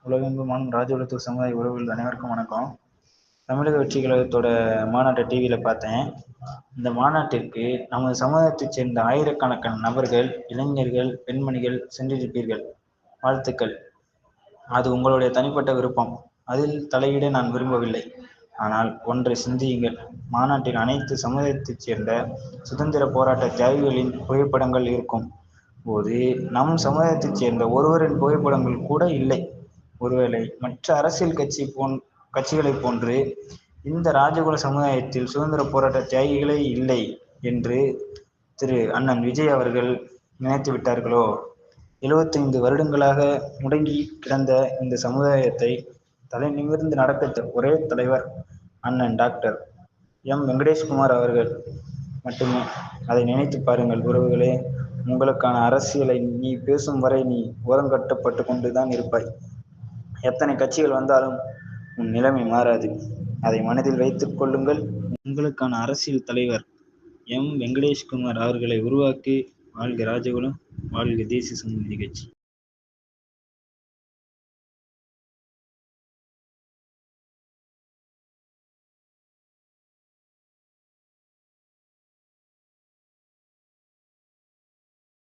உலகெங்குமான ராஜகுலத்து சமுதாய உறவுகள் அனைவருக்கும் வணக்கம். தமிழக வெற்றி கழகத்தோட மாநாட்டை டிவியில் பார்த்தேன். இந்த மாநாட்டிற்கு நமது சமுதாயத்தைச் சேர்ந்த ஆயிரக்கணக்கான நபர்கள், இளைஞர்கள், பெண்மணிகள் சென்றிருப்பீர்கள். வாழ்த்துக்கள். அது உங்களுடைய தனிப்பட்ட விருப்பம். அதில் தலையிட நான் விரும்பவில்லை. ஆனால் ஒன்றை சிந்தியுங்கள். மாநாட்டில் அனைத்து சமுதாயத்தைச் சேர்ந்த சுதந்திர போராட்ட தியாகிகளின் புகைப்படங்கள் இருக்கும் போது நம் சமுதாயத்தைச் சேர்ந்த ஒருவரின் புகைப்படங்கள் கூட இல்லை. ஒருவேளை மற்ற அரசியல் கட்சிகளைப் போன்று இந்த ராஜகுல சமுதாயத்தில் சுதந்திர போராட்ட தியாகிகளே இல்லை என்று திரு அண்ணன் விஜய் அவர்கள் நினைத்து விட்டார்களோ? 75 வருடங்களாக முடங்கி கிடந்த இந்த சமுதாயத்தை தலை நிமிர்ந்து நடக்க ஒரே தலைவர் அண்ணன் டாக்டர் வெங்கடேஷ்குமார் அவர்கள் மட்டுமே. அதை நினைத்து பாருங்கள் உறவுகளே. உங்களுக்கான அரசியலை நீ பேசும் வரை நீ ஓரங்கட்டப்பட்டு கொண்டுதான் இருப்பாய். எத்தனை கட்சிகள் வந்தாலும் உன் நிலைமை மாறாது. அதை மனதில் வைத்துக் கொள்ளுங்கள். உங்களுக்கான அரசியல் தலைவர் வெங்கடேஷ்குமார் அவர்களை உருவாக்கி வாழ்க ராஜகுலம், வாழ்க தேசிய சமூக கட்சி.